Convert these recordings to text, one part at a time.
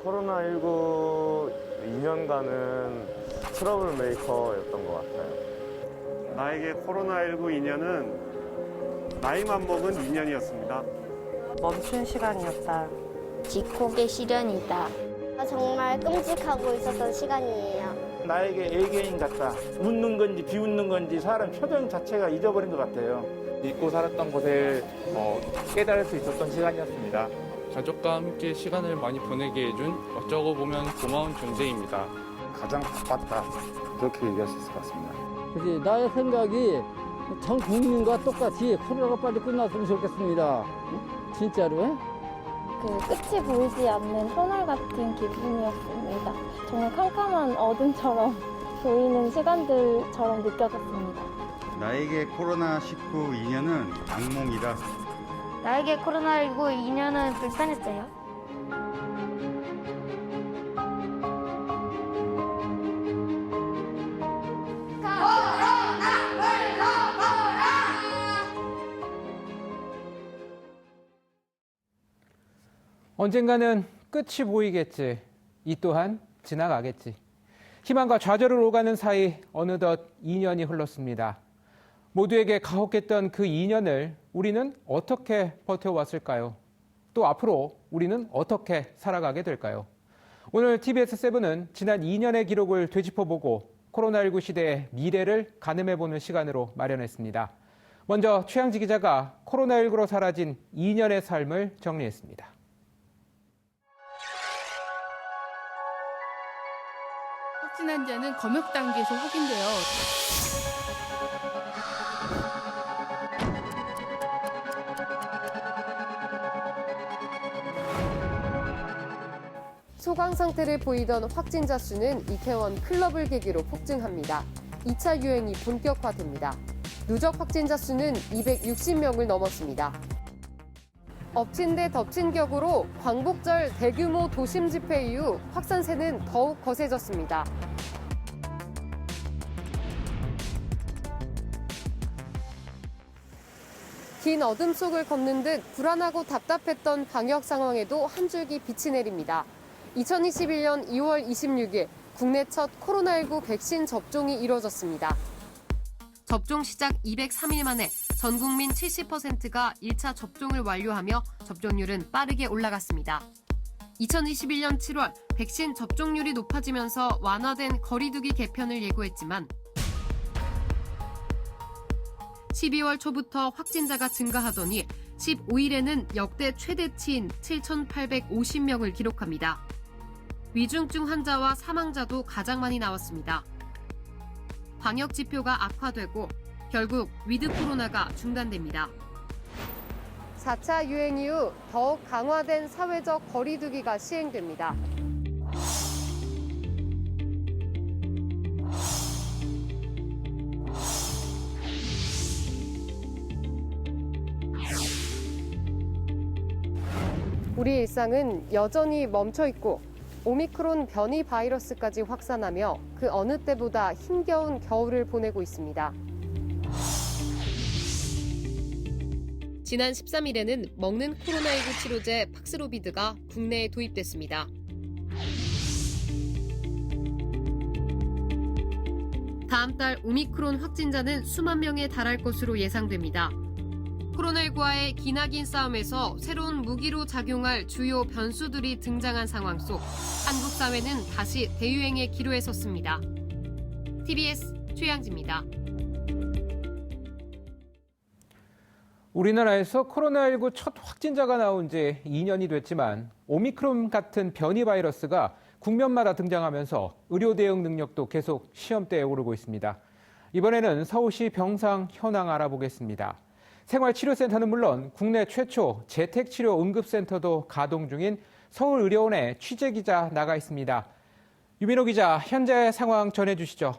코로나19 2년간은 트러블 메이커였던 것 같아요. 나에게 코로나19 2년은 나이만 먹은 2년이었습니다. 멈춘 시간이었다. 지콕의 시련이다. 정말 끔찍하고 있었던 시간이에요. 나에게 애개인 같다. 웃는 건지 비웃는 건지 사람 표정 자체가 잊어버린 것 같아요. 잊고 살았던 것을 깨달을 수 있었던 시간이었습니다. 가족과 함께 시간을 많이 보내게 해준 어쩌고 보면 고마운 존재입니다. 가장 바빴다. 그렇게 얘기할 수 있을 것 같습니다. 그지 나의 생각이 전 국민과 똑같이 코로나가 빨리 끝났으면 좋겠습니다. 진짜로. 그 끝이 보이지 않는 터널 같은 기분이었습니다. 정말 캄캄한 어둠처럼 보이는 시간들처럼 느껴졌습니다. 나에게 코로나19 2년은 악몽이다. 나에게 코로나19 2년은 불편했어요. 언젠가는 끝이 보이겠지. 이 또한 지나가겠지. 희망과 좌절을 오가는 사이 어느덧 2년이 흘렀습니다. 모두에게 가혹했던 그 2년을 우리는 어떻게 버텨왔을까요? 또 앞으로 우리는 어떻게 살아가게 될까요? 오늘 TBS7은 지난 2년의 기록을 되짚어보고 코로나19 시대의 미래를 가늠해보는 시간으로 마련했습니다. 먼저 최양지 기자가 코로나19로 사라진 2년의 삶을 정리했습니다. 확진 환자는 검역 단계에서 확인되어 소강 상태를 보이던 확진자 수는 이태원 클럽을 계기로 폭증합니다. 2차 유행이 본격화됩니다. 누적 확진자 수는 260명을 넘었습니다. 엎친 데 덮친 격으로 광복절 대규모 도심 집회 이후 확산세는 더욱 거세졌습니다. 긴 어둠 속을 걷는 듯 불안하고 답답했던 방역 상황에도 한 줄기 빛이 내립니다. 2021년 2월 26일 국내 첫 코로나19 백신 접종이 이뤄졌습니다. 접종 시작 203일 만에 전 국민 70%가 1차 접종을 완료하며 접종률은 빠르게 올라갔습니다. 2021년 7월 백신 접종률이 높아지면서 완화된 거리두기 개편을 예고했지만 12월 초부터 확진자가 증가하더니 15일에는 역대 최대치인 7,850명을 기록합니다. 위중증 환자와 사망자도 가장 많이 나왔습니다. 방역 지표가 악화되고 결국 위드 코로나가 중단됩니다. 4차 유행 이후 더욱 강화된 사회적 거리두기가 시행됩니다. 우리 일상은 여전히 멈춰 있고 오미크론 변이 바이러스까지 확산하며 그 어느 때보다 힘겨운 겨울을 보내고 있습니다. 지난 13일에는 먹는 코로나19 치료제 팍스로비드가 국내에 도입됐습니다. 다음 달 오미크론 확진자는 수만 명에 달할 것으로 예상됩니다. 코로나19와의 기나긴 싸움에서 새로운 무기로 작용할 주요 변수들이 등장한 상황 속 한국 사회는 다시 대유행의 기로에 섰습니다. TBS 최양지입니다. 우리나라에서 코로나19 첫 확진자가 나온 지 2년이 됐지만 오미크론 같은 변이 바이러스가 국면마다 등장하면서 의료 대응 능력도 계속 시험대에 오르고 있습니다. 이번에는 서울시 병상 현황 알아보겠습니다. 생활치료센터는 물론 국내 최초 재택치료 응급센터도 가동 중인 서울의료원의 취재기자 나가 있습니다. 유민호 기자, 현재 상황 전해주시죠.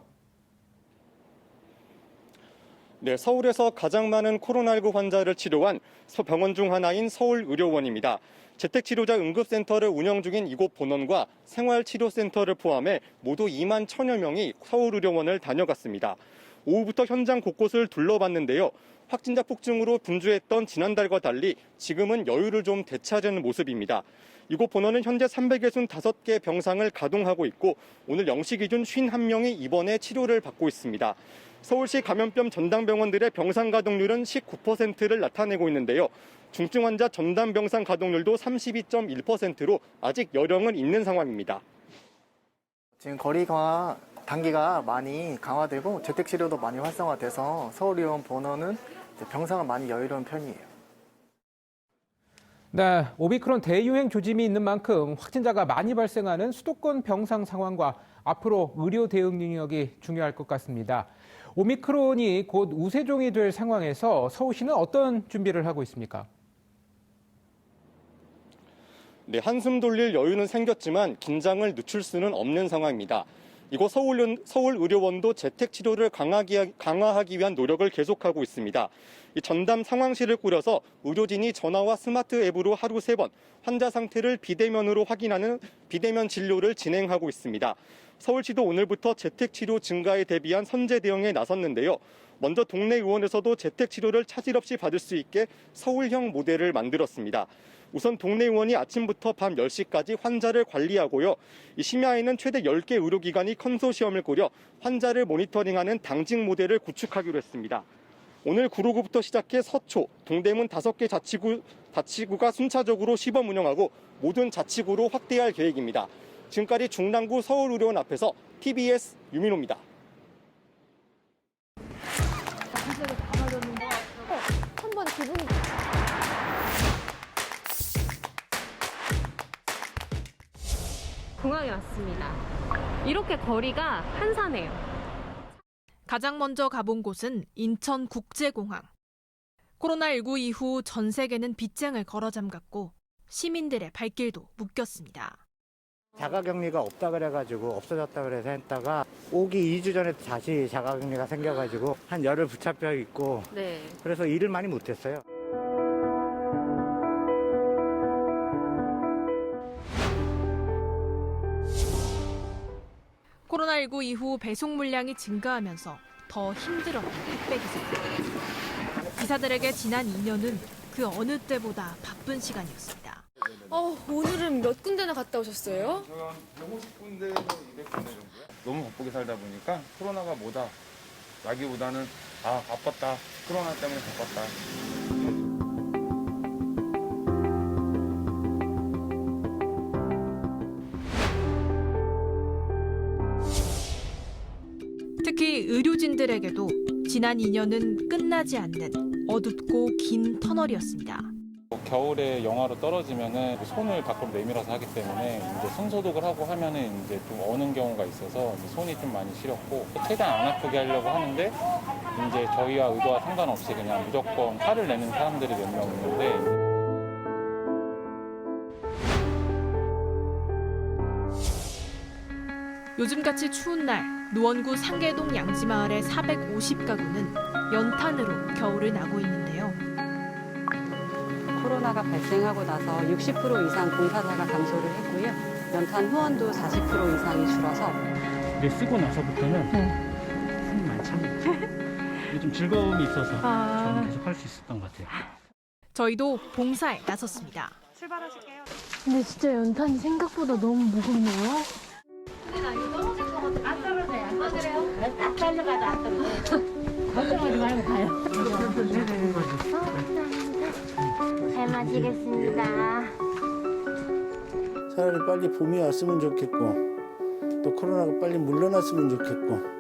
네, 서울에서 가장 많은 코로나19 환자를 치료한 병원 중 하나인 서울의료원입니다. 재택치료자 응급센터를 운영 중인 이곳 본원과 생활치료센터를 포함해 모두 2만 1,000여 명이 서울의료원을 다녀갔습니다. 오후부터 현장 곳곳을 둘러봤는데요. 확진자 폭증으로 분주했던 지난달과 달리 지금은 여유를 좀 되찾은 모습입니다. 이곳 본원은 현재 365개 병상을 가동하고 있고 오늘 0시 기준 51명이 입원해 치료를 받고 있습니다. 서울시 감염병 전담병원들의 병상 가동률은 19%를 나타내고 있는데요. 중증 환자 전담 병상 가동률도 32.1%로 아직 여력은 있는 상황입니다. 지금 거리 강화 단계가 많이 강화되고 재택치료도 많이 활성화돼서 서울의료원 본원은 병상은 많이 여유로운 편이에요. 네, 오미크론 대유행 조짐이 있는 만큼 확진자가 많이 발생하는 수도권 병상 상황과 앞으로 의료 대응 능력이 중요할 것 같습니다. 오미크론이 곧 우세종이 될 상황에서 서울시는 어떤 준비를 하고 있습니까? 네, 한숨 돌릴 여유는 생겼지만 긴장을 늦출 수는 없는 상황입니다. 이곳 서울의료원도 재택치료를 강화하기 위한 노력을 계속하고 있습니다. 이 전담 상황실을 꾸려서 의료진이 전화와 스마트 앱으로 하루 3번 환자 상태를 비대면으로 확인하는 비대면 진료를 진행하고 있습니다. 서울시도 오늘부터 재택치료 증가에 대비한 선제 대응에 나섰는데요. 먼저 동네 의원에서도 재택치료를 차질 없이 받을 수 있게 서울형 모델을 만들었습니다. 우선 동네 의원이 아침부터 밤 10시까지 환자를 관리하고요. 이 심야에는 최대 10개 의료기관이 컨소시엄을 꾸려 환자를 모니터링하는 당직 모델을 구축하기로 했습니다. 오늘 구로구부터 시작해 서초, 동대문 5개 자치구가 순차적으로 시범 운영하고 모든 자치구로 확대할 계획입니다. 지금까지 중랑구 서울의료원 앞에서 TBS 유민호입니다. 한번 기분이 공항에 왔습니다. 이렇게 거리가 한산해요. 가장 먼저 가본 곳은 인천국제공항. 코로나19 이후 전 세계는 빗장을 걸어 잠갔고 시민들의 발길도 묶였습니다. 자가격리가 없다 그래가지고 없어졌다 그래서 했다가 오기 2주 전에 다시 자가격리가 생겨가지고 한 열흘 붙잡혀 있고 그래서 일을 많이 못했어요. 코로나19 이후 배송 물량이 증가하면서 더 힘들어진 택배기사들. 기사들에게 지난 2년은 그 어느 때보다 바쁜 시간이었습니다. 오늘은 몇 군데나 갔다 오셨어요? 150군데에서 200군데 정도요. 너무 바쁘게 살다 보니까 코로나가 뭐다 라기보다는 바빴다. 코로나 때문에 바빴다. 특히 의료진들에게도 지난 2년은 끝나지 않는 어둡고 긴 터널이었습니다. 겨울에 영하로 떨어지면은 손을 밖으로 내밀어서 하기 때문에 이제 손소독을 하고 하면은 이제 좀 어는 경우가 있어서 손이 좀 많이 시렸고 최대한 안 아프게 하려고 하는데 이제 저희와 의도와 상관없이 그냥 무조건 화를 내는 사람들이 몇 명 있는데. 요즘같이 추운 날 노원구 상계동 양지마을의 450가구는 연탄으로 겨울을 나고 있는데요. 코로나가 발생하고 나서 60% 이상 봉사자가 감소를 했고요. 연탄 후원도 40% 이상이 줄어서 근데 쓰고 나서부터는 힘이 많이 찹니다. 좀 즐거움이 있어서 저는 계속 할 수 있었던 것 같아요. 저희도 봉사에 나섰습니다. 출발하실게요. 근데 진짜 연탄이 생각보다 너무 무겁네요. 안 떨어져요. 안 떨어져요. 딱 달려가도 안 떨어져요. 걱정하지 말고 가요. 잘 마시겠습니다. 차라리 빨리 봄이 왔으면 좋겠고 또 코로나가 빨리 물러났으면 좋겠고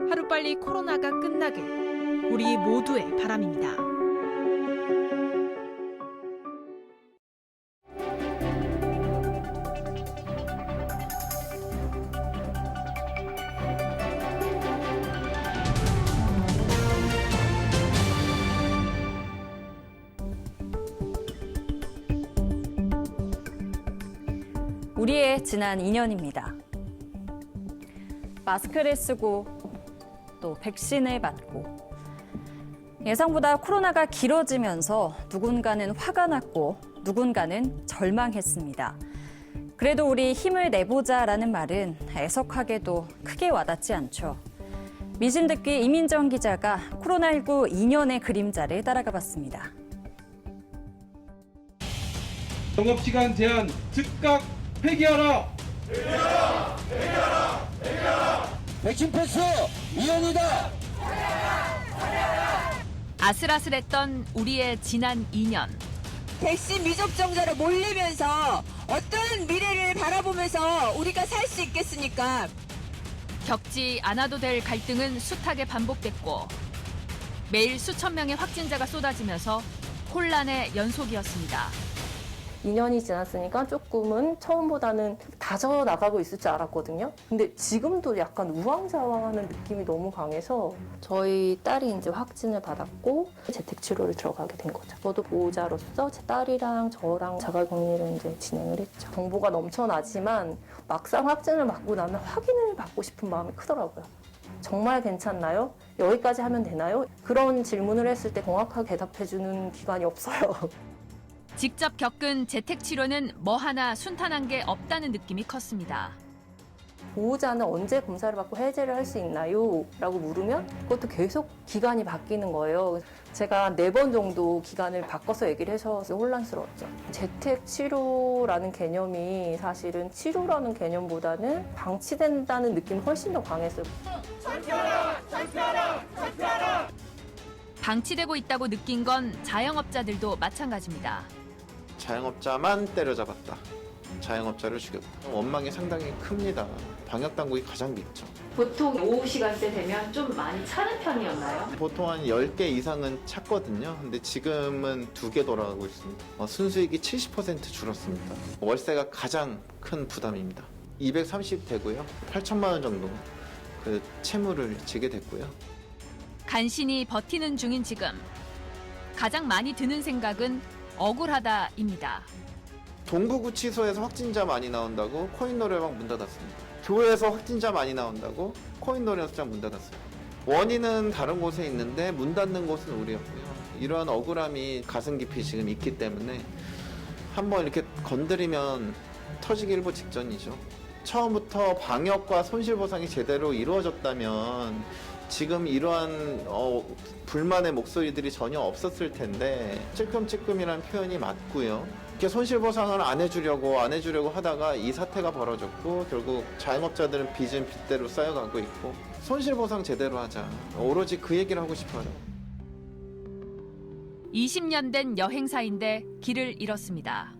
하루빨리 코로나가 끝나길 우리 모두의 바람입니다. 우리의 지난 2년입니다. 마스크를 쓰고 또 백신을 맞고 예상보다 코로나가 길어지면서 누군가는 화가 났고 누군가는 절망했습니다. 그래도 우리 힘을 내보자라는 말은 애석하게도 크게 와닿지 않죠. 미심 듣기 이민정 기자가 코로나19 2년의 그림자를 따라가 봤습니다. 영업시간 제한 즉각 폐기하라! 백신 패스 위헌이다. 아슬아슬했던 우리의 지난 2년. 백신 미접종자로 몰리면서 어떤 미래를 바라보면서 우리가 살 수 있겠습니까? 겪지 않아도 될 갈등은 숱하게 반복됐고 매일 수천 명의 확진자가 쏟아지면서 혼란의 연속이었습니다. 2년이 지났으니까 조금은 처음보다는 다져나가고 있을 줄 알았거든요. 근데 지금도 약간 우왕좌왕하는 느낌이 너무 강해서 저희 딸이 이제 확진을 받았고 재택치료를 들어가게 된 거죠. 저도 보호자로서 제 딸이랑 저랑 자가격리를 이제 진행을 했죠. 정보가 넘쳐나지만 막상 확진을 맞고 나면 확인을 받고 싶은 마음이 크더라고요. 정말 괜찮나요? 여기까지 하면 되나요? 그런 질문을 했을 때 정확하게 대답해주는 기관이 없어요. 직접 겪은 재택치료는 뭐 하나 순탄한 게 없다는 느낌이 컸습니다. 보호자는 언제 검사를 받고 해제를 할 수 있나요? 라고 물으면 그것도 계속 기간이 바뀌는 거예요. 제가 4번 정도 기간을 바꿔서 얘기를 해서 혼란스러웠죠. 재택치료라는 개념이 사실은 치료라는 개념보다는 방치된다는 느낌이 훨씬 더 강했어요. 방치되고 있다고 느낀 건 자영업자들도 마찬가지입니다. 자영업자만 때려잡았다. 자영업자를 죽였다. 원망이 상당히 큽니다. 방역당국이 가장 밉죠. 보통 오후 시간대 되면 좀 많이 차는 편이었나요? 보통 한 10개 이상은 찼거든요. 근데 지금은 2개 돌아가고 있습니다. 순수익이 70% 줄었습니다. 월세가 가장 큰 부담입니다. 230대고요. 8천만 원 정도 그 채무를 지게 됐고요. 간신히 버티는 중인 지금 가장 많이 드는 생각은 억울하다입니다. 동부구치소에서 확진자 많이 나온다고 코인 노래방 문 닫았습니다. 교회에서 확진자 많이 나온다고 코인 노래방 문 닫았습니다. 원인은 다른 곳에 있는데 문 닫는 곳은 우리였고요. 이러한 억울함이 가슴 깊이 지금 있기 때문에 한번 이렇게 건드리면 터지기 일보 직전이죠. 처음부터 방역과 손실보상이 제대로 이루어졌다면 지금 이러한 불만의 목소리들이 전혀 없었을 텐데 찔끔찔끔이라는 표현이 맞고요. 이렇게 손실보상을 안 해주려고 하다가 이 사태가 벌어졌고 결국 자영업자들은 빚은 빚대로 쌓여가고 있고 손실보상 제대로 하자. 오로지 그 얘기를 하고 싶어요. 20년 된 여행사인데 길을 잃었습니다.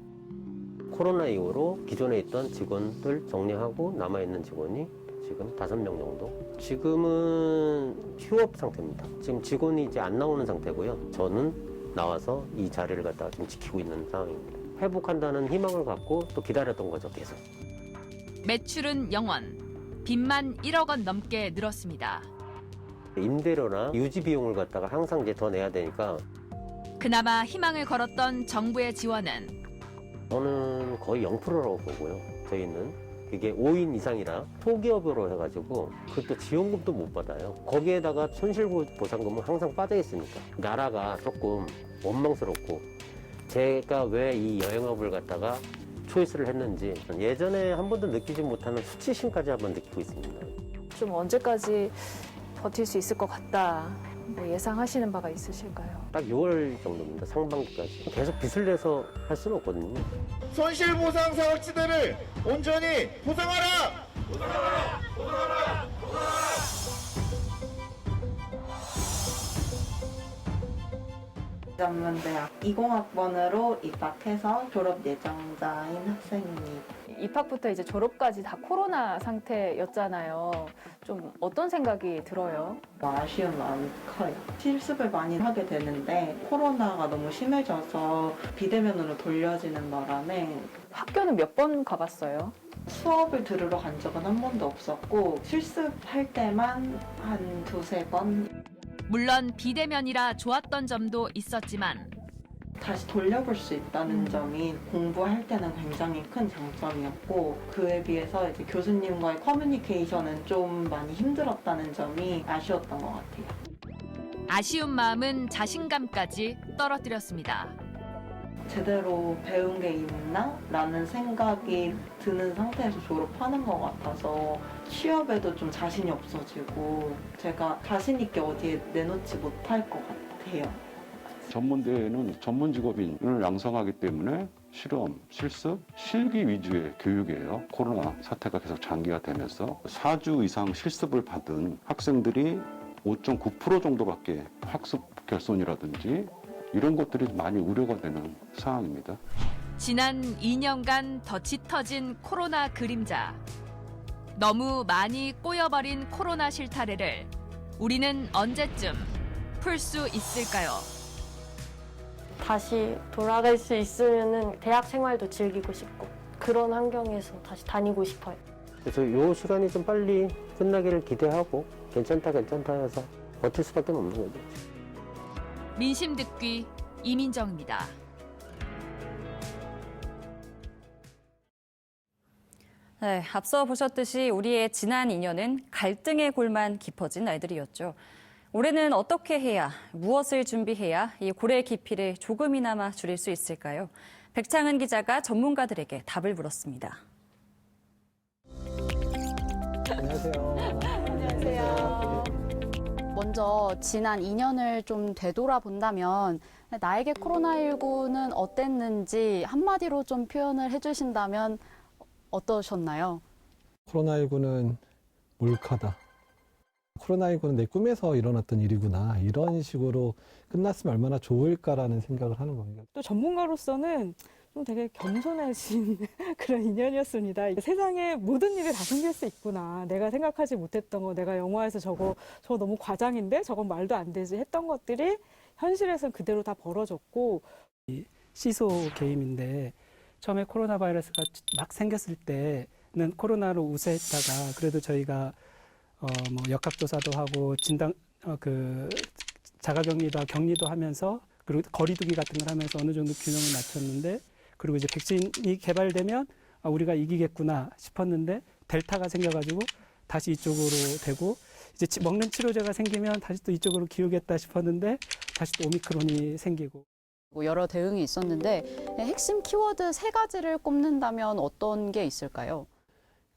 코로나 이후로 기존에 있던 직원들 정리하고 남아있는 직원이 지금 5명 정도. 지금은 휴업 상태입니다. 지금 직원이 이제 안 나오는 상태고요. 저는 나와서 이 자리를 갖다가 지금 지키고 있는 상황입니다. 회복한다는 희망을 갖고 또 기다렸던 거죠, 계속. 매출은 0원, 빚만 1억 원 넘게 늘었습니다. 임대료나 유지 비용을 갖다가 항상 이제 더 내야 되니까. 그나마 희망을 걸었던 정부의 지원은 저는 거의 0%라고 보고요. 저희는 이게 5인 이상이라 소기업으로 해가지고 그것도 지원금도 못 받아요. 거기에다가 손실보상금은 항상 빠져 있으니까 나라가 조금 원망스럽고 제가 왜 이 여행업을 갖다가 초이스를 했는지 예전에 한 번도 느끼지 못하는 수치심까지 한번 느끼고 있습니다. 좀 언제까지 버틸 수 있을 것 같다. 뭐 예상하시는 바가 있으실까요? 딱 6월 정도입니다. 상반기까지. 계속 빚을 내서 할 수는 없거든요. 손실보상 사업지대를 온전히 보상하라! 전문대학 20학번으로 입학해서 졸업 예정자인 학생입니다. 입학부터 이제 졸업까지 다 코로나 상태였잖아요. 좀 어떤 생각이 들어요? 아쉬운 마음이 커요. 실습을 많이 하게 되는데 코로나가 너무 심해져서 비대면으로 돌려지는 바람에 학교는 몇 번 가봤어요? 수업을 들으러 간 적은 한 번도 없었고 실습할 때만 한 2-3번. 물론 비대면이라 좋았던 점도 있었지만 다시 돌려볼 수 있다는 점이 공부할 때는 굉장히 큰 장점이었고 그에 비해서 이제 교수님과의 커뮤니케이션은 좀 많이 힘들었다는 점이 아쉬웠던 것 같아요. 아쉬운 마음은 자신감까지 떨어뜨렸습니다. 제대로 배운 게 있나? 라는 생각이 드는 상태에서 졸업하는 것 같아서 취업에도 좀 자신이 없어지고 제가 자신 있게 어디에 내놓지 못할 것 같아요. 전문대회는 전문 직업인을 양성하기 때문에 실험, 실습, 실기 위주의 교육이에요. 코로나 사태가 계속 장기화 되면서 4주 이상 실습을 받은 학생들이 5.9% 정도밖에 학습 결손이라든지 이런 것들이 많이 우려가 되는 상황입니다. 지난 2년간 더 짙어진 코로나 그림자. 너무 많이 꼬여버린 코로나 실타래를 우리는 언제쯤 풀 수 있을까요? 다시 돌아갈 수 있으면은 대학 생활도 즐기고 싶고 그런 환경에서 다시 다니고 싶어요. 그래서 이 시간이 좀 빨리 끝나기를 기대하고 괜찮다 해서 버틸 수밖에 없는 거죠. 민심 듣기 이민정입니다. 네, 앞서 보셨듯이 우리의 지난 2년은 갈등의 골만 깊어진 날들이었죠. 올해는 어떻게 해야, 무엇을 준비해야 이 골의 깊이를 조금이나마 줄일 수 있을까요? 백창은 기자가 전문가들에게 답을 물었습니다. 안녕하세요. 안녕하세요. 먼저 지난 2년을 좀 되돌아본다면 나에게 코로나19는 어땠는지 한마디로 좀 표현을 해주신다면 어떠셨나요? 코로나19는 몰카다. 코로나19는 내 꿈에서 일어났던 일이구나. 이런 식으로 끝났으면 얼마나 좋을까라는 생각을 하는 겁니다. 또 전문가로서는 좀 되게 겸손해진 그런 인연이었습니다. 세상에 모든 일이 다 생길 수 있구나. 내가 생각하지 못했던 거, 내가 영화에서 저거 너무 과장인데 저건 말도 안 되지 했던 것들이 현실에서는 그대로 다 벌어졌고. 시소 게임인데 처음에 코로나 바이러스가 막 생겼을 때는 코로나로 우세했다가 그래도 저희가 뭐 역학조사도 하고 진단 자가격리도 격리도 하면서 그리고 거리두기 같은 걸 하면서 어느 정도 균형을 맞췄는데 그리고 이제 백신이 개발되면 우리가 이기겠구나 싶었는데 델타가 생겨가지고 다시 이쪽으로 되고 이제 먹는 치료제가 생기면 다시 또 이쪽으로 기우겠다 싶었는데 다시 또 오미크론이 생기고. 여러 대응이 있었는데 핵심 키워드 3가지를 꼽는다면 어떤 게 있을까요?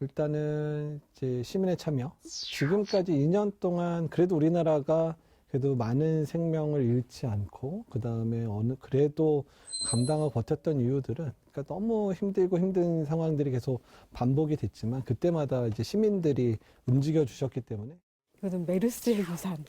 일단은 이제 시민의 참여. 지금까지 2년 동안 그래도 우리나라가 그래도 많은 생명을 잃지 않고 그다음에 그래도 감당하고 버텼던 이유들은 그러니까 너무 힘들고 힘든 상황들이 계속 반복이 됐지만 그때마다 이제 시민들이 움직여 주셨기 때문에 이거는 메르스의 유산.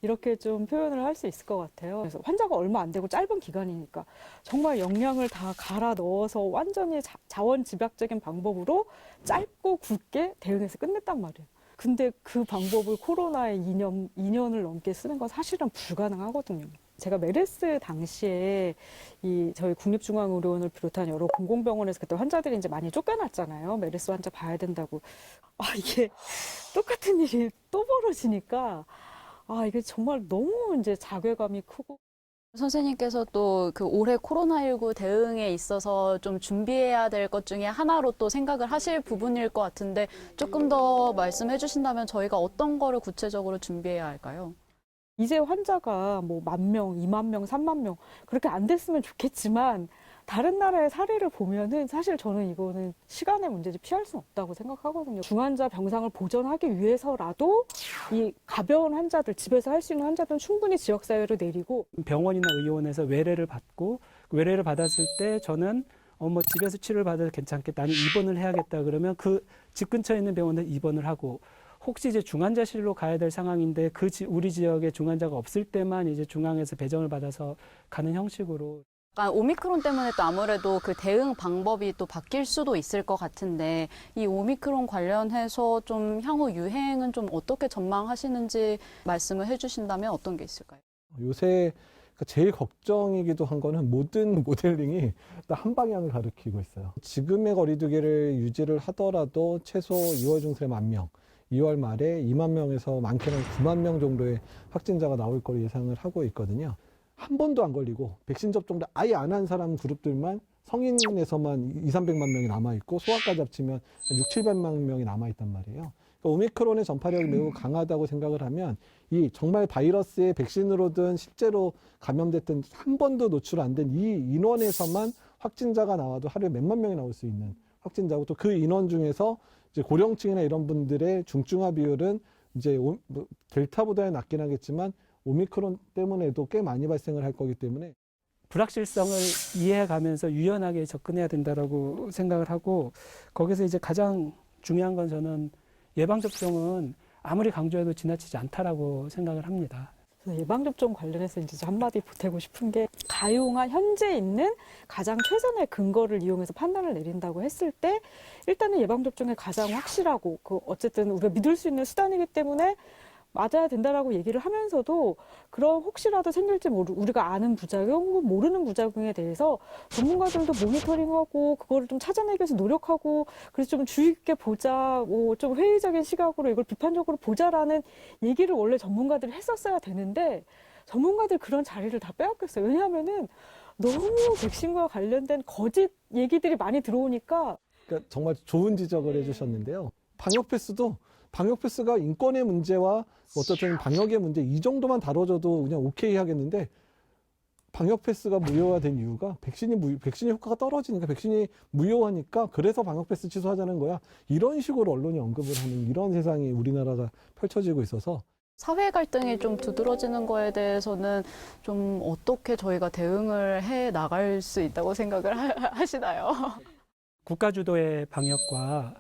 이렇게 좀 표현을 할 수 있을 것 같아요. 그래서 환자가 얼마 안 되고 짧은 기간이니까 정말 역량을 다 갈아 넣어서 완전히 자원집약적인 방법으로 짧고 굵게 대응해서 끝냈단 말이에요. 근데 그 방법을 코로나에 2년을 넘게 쓰는 건 사실은 불가능하거든요. 제가 메르스 당시에 저희 국립중앙의료원을 비롯한 여러 공공병원에서 그때 환자들이 이제 많이 쫓겨났잖아요. 메르스 환자 봐야 된다고. 이게 똑같은 일이 또 벌어지니까 이게 정말 너무 이제 자괴감이 크고. 선생님께서 또 그 올해 코로나19 대응에 있어서 좀 준비해야 될 것 중에 하나로 또 생각을 하실 부분일 것 같은데 조금 더 말씀해 주신다면 저희가 어떤 거를 구체적으로 준비해야 할까요? 이제 환자가 뭐 10,000명, 20,000명, 30,000명 그렇게 안 됐으면 좋겠지만 다른 나라의 사례를 보면은 사실 저는 이거는 시간의 문제지 피할 수는 없다고 생각하거든요. 중환자 병상을 보전하기 위해서라도 이 가벼운 환자들, 집에서 할 수 있는 환자들은 충분히 지역사회로 내리고 병원이나 의료원에서 외래를 받고 외래를 받았을 때 저는 뭐 집에서 치료를 받아도 괜찮겠다. 나는 입원을 해야겠다. 그러면 그 집 근처에 있는 병원에 입원을 하고 혹시 이제 중환자실로 가야 될 상황인데 우리 지역에 중환자가 없을 때만 이제 중앙에서 배정을 받아서 가는 형식으로. 오미크론 때문에 또 아무래도 그 대응 방법이 또 바뀔 수도 있을 것 같은데 이 오미크론 관련해서 좀 향후 유행은 좀 어떻게 전망하시는지 말씀을 해주신다면 어떤 게 있을까요? 요새 제일 걱정이기도 한 거는 모든 모델링이 한 방향을 가리키고 있어요. 지금의 거리두기를 유지를 하더라도 최소 2월 중순에 10,000명, 2월 말에 2만 명에서 많게는 9만 명 정도의 확진자가 나올 거로 예상을 하고 있거든요. 한 번도 안 걸리고 백신 접종을 아예 안 한 사람 그룹들만 성인에서만 200~300만 명이 남아있고 소아까지 합치면 600~700만 명이 남아있단 말이에요. 그러니까 오미크론의 전파력이 매우 강하다고 생각을 하면 이 정말 바이러스의 백신으로든 실제로 감염됐든 한 번도 노출 안 된 이 인원에서만 확진자가 나와도 하루에 몇만 명이 나올 수 있는 확진자고 또 그 인원 중에서 이제 고령층이나 이런 분들의 중증화 비율은 이제 델타보다는 낮긴 하겠지만 오미크론 때문에도 꽤 많이 발생을 할 거기 때문에 불확실성을 이해해가면서 유연하게 접근해야 된다라고 생각을 하고, 거기서 이제 가장 중요한 건 저는 예방접종은 아무리 강조해도 지나치지 않다라고 생각을 합니다. 예방접종 관련해서 이제 한마디 보태고 싶은 게, 가용한 현재 있는 가장 최선의 근거를 이용해서 판단을 내린다고 했을 때 일단은 예방접종이 가장 확실하고 어쨌든 우리가 믿을 수 있는 수단이기 때문에 맞아야 된다라고 얘기를 하면서도, 그런 혹시라도 생길지 우리가 아는 부작용 혹은 모르는 부작용에 대해서 전문가들도 모니터링하고 그거를 좀 찾아내기 위해서 노력하고, 그래서 좀 주의 깊게 보자, 좀 회의적인 시각으로 이걸 비판적으로 보자라는 얘기를 원래 전문가들이 했었어야 되는데, 전문가들 그런 자리를 다 빼앗겼어요. 왜냐하면은 너무 백신과 관련된 거짓 얘기들이 많이 들어오니까. 그러니까 정말 좋은 지적을 해주셨는데요. 방역 패스가 인권의 문제와 어쨌든 방역의 문제 이 정도만 다뤄줘도 그냥 오케이 하겠는데, 방역 패스가 무효화된 이유가 백신이 효과가 떨어지니까, 백신이 무효하니까 그래서 방역 패스 취소하자는 거야. 이런 식으로 언론이 언급을 하는 이런 세상이 우리나라가 펼쳐지고 있어서, 사회 갈등이 좀 두드러지는 거에 대해서는 좀 어떻게 저희가 대응을 해 나갈 수 있다고 생각을 하시나요? 국가 주도의 방역과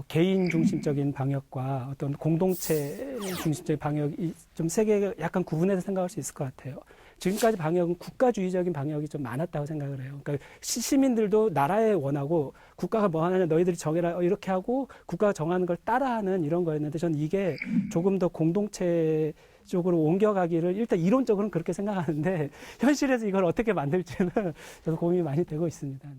개인 중심적인 방역과 어떤 공동체 중심적인 방역이 좀 세계가 약간 구분해서 생각할 수 있을 것 같아요. 지금까지 방역은 국가주의적인 방역이 좀 많았다고 생각을 해요. 그러니까 시민들도 나라에 원하고, 국가가 뭐 하느냐 너희들이 정해라 이렇게 하고 국가가 정하는 걸 따라하는 이런 거였는데, 저는 이게 조금 더 공동체 쪽으로 옮겨가기를 일단 이론적으로는 그렇게 생각하는데, 현실에서 이걸 어떻게 만들지는 저도 고민이 많이 되고 있습니다. 네.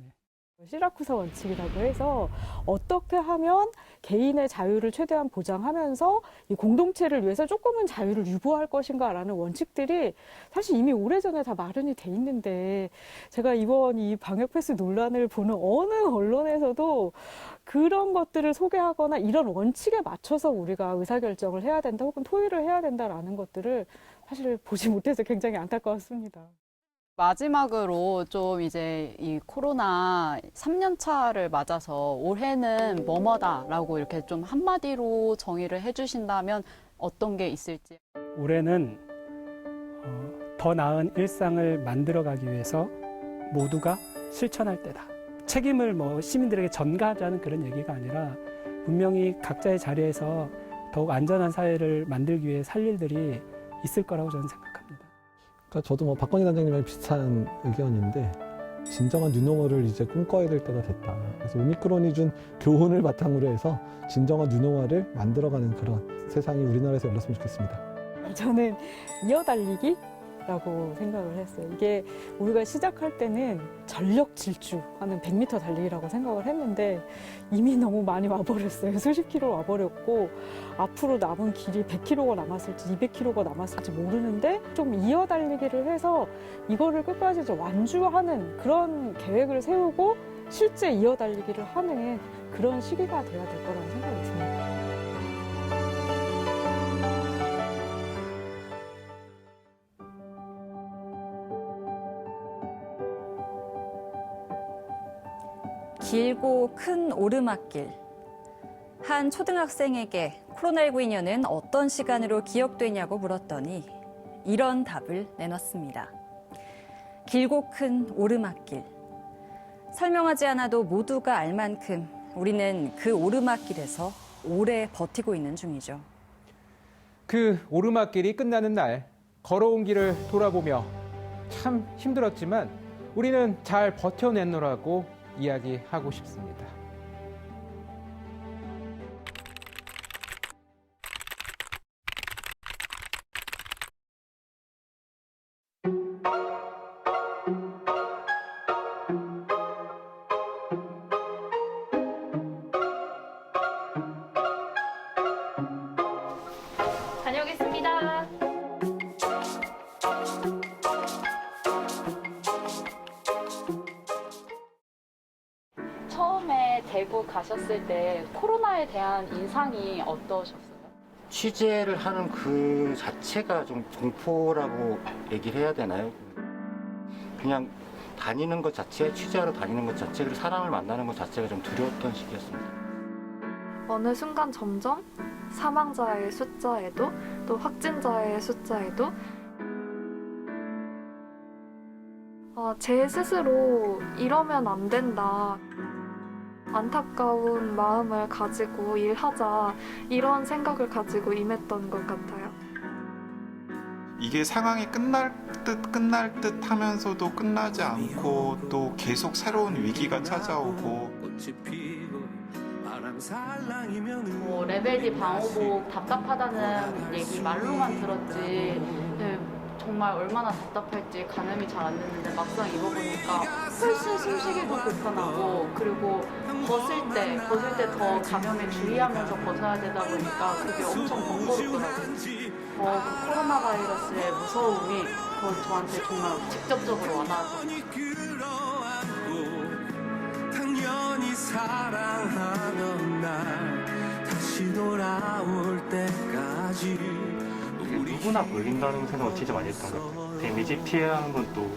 시라쿠사 원칙이라고 해서 어떻게 하면 개인의 자유를 최대한 보장하면서 이 공동체를 위해서 조금은 자유를 유보할 것인가라는 원칙들이 사실 이미 오래전에 다 마련이 돼 있는데, 제가 이번 이 방역 패스 논란을 보는 어느 언론에서도 그런 것들을 소개하거나 이런 원칙에 맞춰서 우리가 의사결정을 해야 된다 혹은 토의를 해야 된다라는 것들을 사실 보지 못해서 굉장히 안타까웠습니다. 마지막으로 좀 이제 이 코로나 3년 차를 맞아서 올해는 뭐뭐다라고 이렇게 좀 한마디로 정의를 해주신다면 어떤 게 있을지. 올해는 더 나은 일상을 만들어가기 위해서 모두가 실천할 때다. 책임을 시민들에게 전가하자는 그런 얘기가 아니라, 분명히 각자의 자리에서 더욱 안전한 사회를 만들기 위해 살 일들이 있을 거라고 저는 생각합니다. 그러니까 저도 박건희 단장님이랑 비슷한 의견인데, 진정한 뉴노멀을 이제 꿈꿔야 될 때가 됐다. 그래서 오미크론이 준 교훈을 바탕으로 해서 진정한 뉴노멀을 만들어가는 그런 세상이 우리나라에서 열렸으면 좋겠습니다. 저는 이어달리기라고 생각을 했어요. 이게 우리가 시작할 때는 전력 질주하는 100m 달리기라고 생각을 했는데, 이미 너무 많이 와버렸어요. 수십 킬로 와버렸고, 앞으로 남은 길이 100km가 남았을지 200km가 남았을지 모르는데, 좀 이어달리기를 해서 이거를 끝까지 좀 완주하는 그런 계획을 세우고 실제 이어달리기를 하는 그런 시기가 돼야 될 거라는 생각이 듭니다. 길고 큰 오르막길. 한 초등학생에게 코로나19 인연은 어떤 시간으로 기억되냐고 물었더니 이런 답을 내놨습니다. 길고 큰 오르막길. 설명하지 않아도 모두가 알 만큼 우리는 그 오르막길에서 오래 버티고 있는 중이죠. 그 오르막길이 끝나는 날, 걸어온 길을 돌아보며 참 힘들었지만 우리는 잘 버텨냈노라고 이야기하고 싶습니다. 다녀오겠습니다. 처음에 대구 가셨을 때 코로나에 대한 인상이 어떠셨어요? 취재를 하는 그 자체가 좀 공포라고 얘기를 해야 되나요? 그냥 다니는 것 자체, 취재하러 다니는 것 자체, 그리고 사람을 만나는 것 자체가 좀 두려웠던 시기였습니다. 어느 순간 점점 사망자의 숫자에도 또 확진자의 숫자에도 제 스스로 이러면 안 된다. 안타까운 마음을 가지고 일하자 이런 생각을 가지고 임했던 것 같아요. 이게 상황이 끝날 듯 하면서도 끝나지 않고 또 계속 새로운 위기가 찾아오고 레벨 D 방호복 답답하다는 얘기 말로만 들었지 정말 얼마나 답답할지 가늠이 잘 안 됐는데 막상 입어보니까 훨씬 숨쉬기도 불편하고 그리고 벗을 때 더 감염에 주의하면서 벗어야 되다 보니까 그게 엄청 번거롭더라고요. 그 코로나 바이러스의 무서움이 저한테 정말 직접적으로 와닿았어요. 당연히 사랑하던 날 다시 돌아올 때까지 누구나 걸린다는 생각을 진짜 많이 했던 것 같아요. 데미지 피해라는 건 또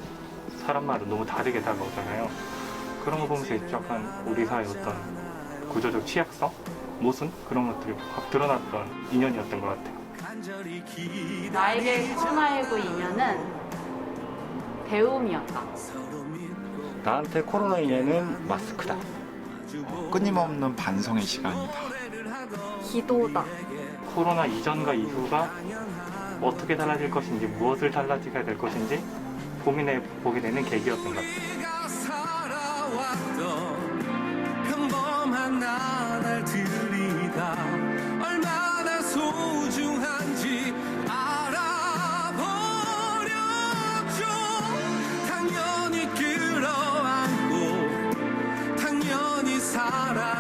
사람마다 너무 다르게 다가오잖아요. 그런 거 보면서 약간 우리 사회의 어떤 구조적 취약성, 모순 그런 것들이 확 드러났던 인연이었던 것 같아요. 나에게 코로나19 인연은 배움이었다. 나한테 코로나 인연은 마스크다. 끊임없는 반성의 시간이다. 기도다. 코로나 이전과 이후가 어떻게 달라질 것인지 무엇을 달라지게 될 것인지 고민해 보게 되는 계기였던 것 같아요. 평범한 나날들이다 얼마나 소중한지 알아버렸죠. 당연히 끌어안고 당연히 살아